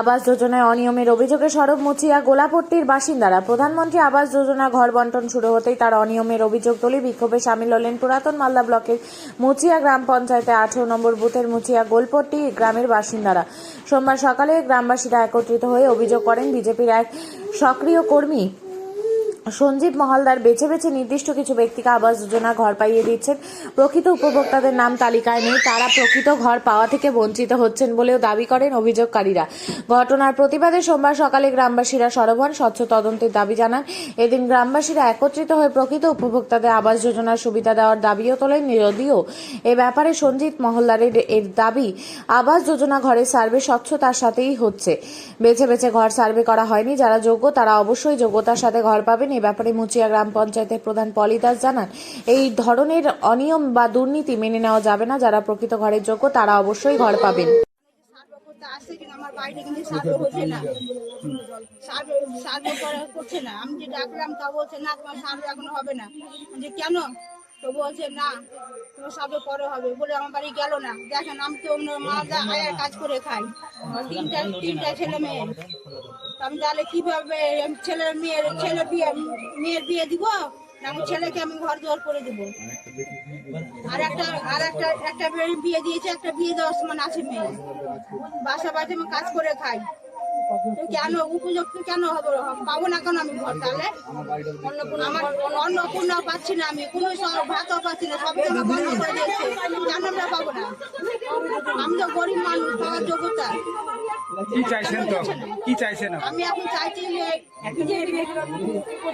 আবাস যোজনায় অনিয়মের অভিযোগে সরব মুচিয়া গোলাপট্টির বাসিন্দারা। প্রধানমন্ত্রী আবাস যোজনা ঘর বন্টন শুরু হতেই তার অনিয়মের অভিযোগ তুলে বিক্ষোভে সামিল হলেন পুরাতন মালদা ব্লকের মুচিয়া গ্রাম পঞ্চায়েতে 18 নম্বর বুথের মুচিয়া গোলপট্টি গ্রামের বাসিন্দারা। সোমবার সকালে গ্রামবাসীরা একত্রিত হয়ে অভিযোগ করেন বিজেপির এক সক্রিয় কর্মী সঞ্জীব মহলদার বেছে বেছে নির্দিষ্ট কিছু ব্যক্তিকে আবাস যোজনা ঘর পাইয়ে দিচ্ছেন। প্রকৃত উপভোক্তাদের নাম তালিকায় নেই, তারা প্রকৃত ঘর পাওয়া থেকে বঞ্চিত হচ্ছেন বলেও দাবি করেন অভিযোগকারীরা। ঘটনার প্রতিবাদে সোমবার সকালে গ্রামবাসীরা সরব হন, স্বচ্ছ তদন্তের দাবি জানান। এদিন গ্রামবাসীরা একত্রিত হয়ে প্রকৃত উপভোক্তাদের আবাস যোজনার সুবিধা দেওয়ার দাবিও তোলেন। যদিও এ ব্যাপারে সঞ্জিত মহলদারের এর দাবি, আবাস যোজনা ঘরের সার্ভে স্বচ্ছতার সাথেই হচ্ছে, বেছে বেছে ঘর সার্ভে করা হয়নি। যারা যোগ্য তারা অবশ্যই যোগ্যতার সাথে ঘর পাবেন। এ ব্যাপারে মুচিয়া গ্রাম পঞ্চায়েতের প্রধান পলি দাস জানান, এই ধরনের অনিয়ম বা দুর্নীতি মেনে নেওয়া যাবে না। যারা প্রকৃত ঘরের যোগ্য তারা অবশ্যই ঘর পাবেন। আমার বাড়িতে কিন্তু সার্ভে হচ্ছে না, সার্ভে করছে না। আমি যে ডাকলাম তা বলছে না, তোমার সার্ভে এখনো হবে না। যে কেন? তো বলছে না, তোমার সার্ভে পরে হবে বলে আমার বাড়ি গেল না। দেখেন, আমি তো মালদা আয়ার কাজ করে খাই, তিনটা ছেলে মেয়ে। আমি তাহলে কিভাবে মেয়ের বিয়ে দিব? আমি ছেলেকে আমি ঘর দুয়ার করে দিব। আর একটা বিয়ে দিয়েছে, একটা বিয়ে দেওয়ার সময় আছে মেয়ে। বাসা বাড়িতে আমি কাজ করে খাই, কেন উপযুক্ত কেন হবে? পাবো না কেন আমি ঘর? তাহলে আমার অন্নপূর্ণা পাচ্ছি না, আমি কোনো ভাতও পাচ্ছি না, সব তো বন্ধ করে দিয়েছে। কেন আমরা পাবো না? আমি তো গরিব মানুষ, পাওয়ার যোগ্যতা। কি চাইছেন তো? কি চাইছেন? আমি এখন চাইছি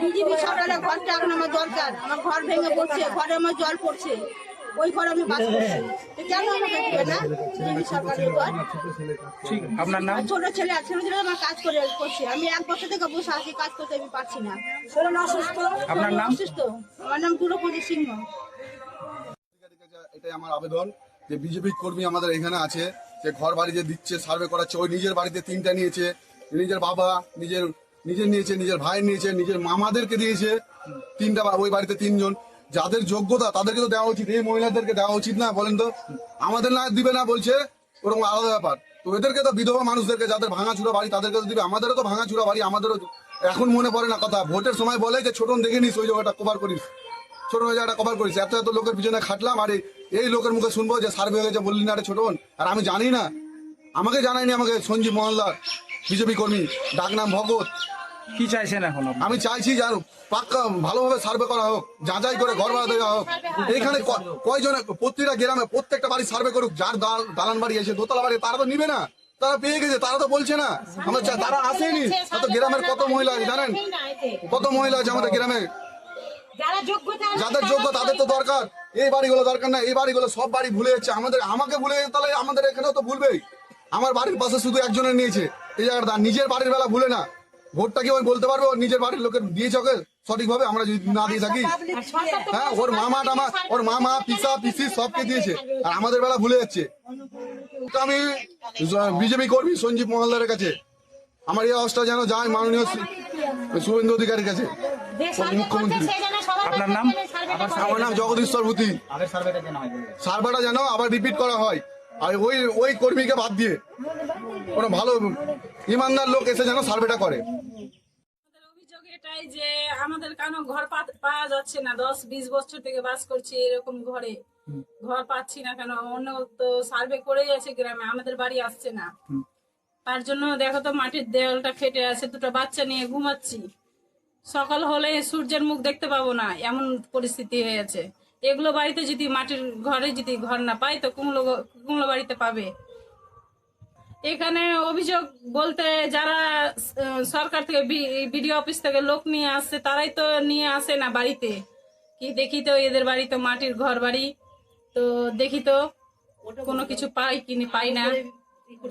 বিজেপি সরকারের ঘরটা এখন আমার দরকার। আমার ঘর ভেঙে পড়ছে, ঘরে আমার জল পড়ছে, ওই ঘরে আমি বাস করছি। কেন আমাকে দিবে না বিজেপি সরকারের ঘর? আপনার নাম? ছোট ছেলে আমার কাজ করছে। আমি 1 বছর থেকে বসে আছি, কাজ করতে আমি পারছি না। আপনার নাম? অসুস্থ। আমার নাম দ্রৌপদী সিংহ। এটাই আমার আবেদন যে বিজেপি কর্মী আমাদের এখানে আছে, যে ঘর বাড়ি যে দিচ্ছে, সার্ভে করাচ্ছে। ওই নিজের বাড়িতে 3টা নিয়েছে, নিজের বাবা নিজের নিয়েছে, নিজের ভাই নিয়েছে, নিজের মামাদেরকে দিয়েছে 3টা। ওই বাড়িতে 3 জন। যাদের যোগ্যতা তাদেরকে তো দেওয়া উচিত, এই মহিলাদেরকে দেওয়া উচিত না? বলেন তো, আমাদের না দিবে না বলছে, ওরকম আলাদা ব্যাপার। তো এদেরকে তো, বিধবা মানুষদেরকে, যাদের ভাঙাচুরা বাড়ি তাদেরকে তো দিবে। আমাদেরও তো ভাঙাচুরা বাড়ি, আমাদেরও এখন মনে পড়ে না কথা। ভোটের সময় বলে যে ছোটন দেখে নিস, ওই জায়গাটা কভার করিস, ছোট জায়গাটা কভার করিস। এত লোকের পিছনে খাটলাম, আর এই লোকের মুখে শুনবো যে সার্ভে হয়ে গেছে, বললি না রে ছোটন। আর আমি জানি না, আমাকে জানায়নি, আমাকে সঞ্জীব মহলদার বিজেপি কর্মী, ডাকনাম ভগত। কি চাইছেন এখন? আমি চাইছি যেন পাক্কা ভালোভাবে সার্ভে করা হোক, যাচাই করে ঘর ভাড়া দেওয়া হোক। এখানে কয়জন, প্রতিটা গ্রামে প্রত্যেকটা বাড়ি সার্ভে করুক। যার দালান বাড়ি আছে, দোতলা বাড়ি, তারা তো নিবে না, তারা পেয়ে গেছে, তারা তো বলছে না। আমরা তারা আসেনি। তো গ্রামের কত মহিলা আছে জানেন? কত মহিলা আছে আমাদের গ্রামে, যাদের যোগ্য তাদের তো দরকার। এই বাড়িগুলো দরকার না, এই বাড়িগুলো সব বাড়ি ভুলে যাচ্ছে। আমাকে ভুলে যেতে, তাহলে আমাদের এখানেও তো ভুলবেই। আমার বাড়ির পাশে শুধু একজনের নিয়েছে এই জায়গাটা, নিজের বাড়ির বেলা ভুলে না। ভোটটা কি ওই বলতে পারবো নিজের বাড়ির লোকের দিয়েছে ওকে সঠিকভাবে? আমরা যদি না দিয়ে থাকি, হ্যাঁ, ওর মামা টামা, ওর মামা পিসা পিসি সবকে দিয়েছে, আর আমাদের বেলা ভুলে যাচ্ছে। তো আমি বিজেপি কর্মী সঞ্জীব মহলদারের কাছে আমার এই অবস্থা যেন যায় মাননীয় শুভেন্দু অধিকারীর কাছে, মুখ্যমন্ত্রী। আপনার নাম? আমার নাম জগদীশ্বর ভূতি। সার্ভেটা যেন আবার রিপিট করা হয়, আর ওই কর্মীকে বাদ দিয়ে কোনো ভালো ইমানদার লোক এসে যেন সার্ভেটা করে। অভিযোগ এটাই যে আমাদের কেন ঘর পাওয়া যাচ্ছে না। 10-20 বছর থেকে বাস করছি এরকম ঘরে, ঘর পাচ্ছি না কেন? অন্য তো সার্ভে করেই আছে গ্রামে, আমাদের বাড়ি আসছে না। তার জন্য দেখো তো, মাটির দেওয়ালটা ফেটে আছে, 2টা বাচ্চা নিয়ে ঘুমাচ্ছি। সকাল হলে সূর্যের মুখ দেখতে পাবো না, এমন পরিস্থিতি হয়েছে। এগুলো বাড়িতে যদি, মাটির ঘরে যদি ঘর না পাই, তো কুমড়ো বাড়িতে পাবে? এখানে অভিযোগ বলতে যারা সরকার থেকে, বিডিও অফিস থেকে লোক নিয়ে আসছে, তারাই তো নিয়ে আসে না বাড়িতে। কি দেখি তো এদের বাড়ি তো মাটির ঘর বাড়ি, তো দেখি তো কোনো কিছু পাই কিনি, পাই না,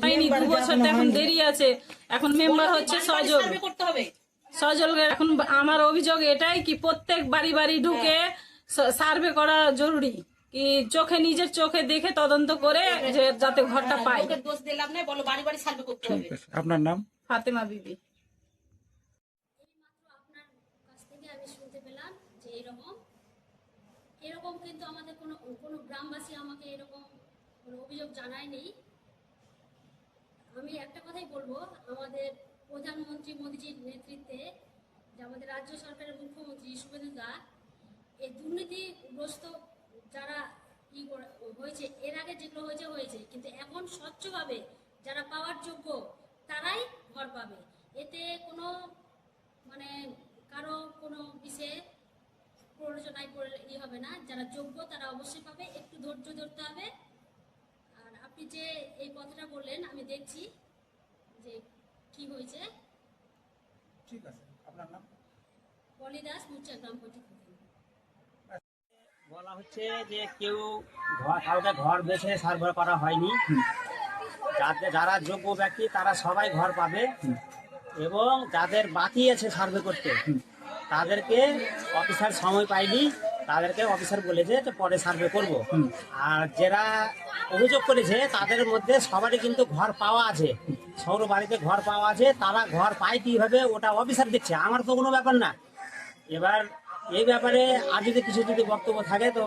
পাইনি। 2 বছর তো এখন দেরি আছে। এখন মেম্বার হচ্ছে সজল। এখন আমার অভিযোগ এটাই কি, প্রত্যেক বাড়ি বাড়ি ঢুকে সার্ভে করা জরুরি। কি চোখে, নিজের চোখে দেখে তদন্ত করে যাতে ঘরটা পাই। দোষ দিলাম না, বলো বাড়ি বাড়ি সার্ভে করতে হবে। আপনার নাম? ফাতেমা বিবি। আপনার কাছ থেকে আমি শুনতে পেলাম যে এরকম কিন্তু আমাদের কোনো গ্রামবাসী আমাকে এরকম কোনো অভিযোগ জানায়নি। আমি একটা কথাই বলবো, আমাদের প্রধানমন্ত্রী মোদীজির নেতৃত্বে যে আমাদের রাজ্য সরকারের মুখ্যমন্ত্রী শুভেন্দু দা এই দুর্নীতিগ্রস্ত যারা হয়েছে, এর আগে যেগুলো হয়েছে, কিন্তু এখন স্বচ্ছভাবে যারা পাওয়ার যোগ্য তারাই ঘর পাবে। এতে কোনো মানে কারো কোনো বিষয়ে প্ররোচনায় হবে না, যারা যোগ্য তারা অবশ্যই পাবে। একটু ধৈর্য ধরতে হবে। আর আপনি যে এই কথাটা বললেন, আমি দেখছি যে কি হয়েছে। ঠিক আছে, আপনার নাম? পলি দাস, মুচা গ্রাম পঞ্চায়েত। বলা হচ্ছে যে কেউ কাউকে ঘর বেছে সার্ভে করা হয়নি, যারা যোগ্য ব্যক্তি তারা সবাই ঘর পাবে, এবং যাদের বাকি আছে সার্ভে করতে তাদেরকে অফিসার সময় পায়নি, তাদেরকে অফিসার বলেছে যে পরে সার্ভে করব। আর যারা অভিযোগ করেছে তাদের মধ্যে সবারই কিন্তু ঘর পাওয়া আছে, সৌর বাড়িতে ঘর পাওয়া আছে। তারা ঘর পায় কিভাবে ওটা অফিসার দিচ্ছে, আমার তো কোনো ব্যাপার না। এবার এই ব্যাপারে আর যদি কিছু বক্তব্য থাকে তো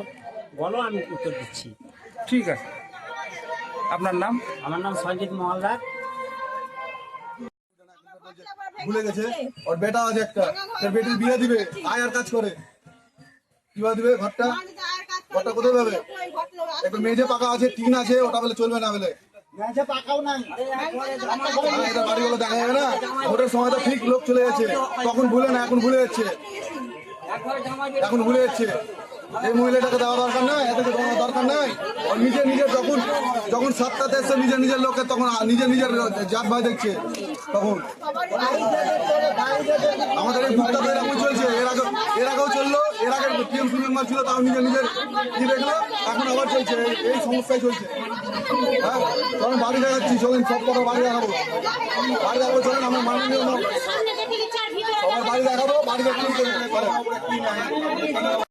বলো, আমি উত্তর দিচ্ছি। ঠিক আছে, আপনার নাম? আমার নাম সঞ্জিত মহালদার। ভুলে গেছে ওর বেটা আছে একটা, তার বেটির বিয়ে দিবে, আয়ার কাজ করে, কিভাবে দিবে ঘরটা? ঘরটা কোথায় পাবে? একটু মেঝে পাকা আছে, টিন আছে, ওটা বলে চলবে না বলে এটা বাড়িগুলো দেখা যাবে না। ভোটের সময় তো ঠিক লোক চলে যাচ্ছে, তখন ভুলে না, এখন ভুলে যাচ্ছে, এখন ভুলে যাচ্ছে। এই মহিলাটাকে দেওয়া দরকার নাই, এটাকে দেওয়া দরকার নাই। আর নিজের যখন সত্তাতে এসছে নিজের লোককে, তখন নিজের জাত ভাই দেখছে। তখন আমাদের এই ভোটটা তো এরকম চলছে, এর আগেও চললো, এর আগে টিএমসি মেম্বার ছিল, তাও নিজের কি দেখলো, এখন আবার চলছে, এই সমস্যাই চলছে। হ্যাঁ, তখন বাড়ি দেখাচ্ছি, চলেন সব কথা বাড়ি দেখাবো, চলেন আমার মাননীয় সবার বাড়ি দেখাবো, বাড়ি দেখতে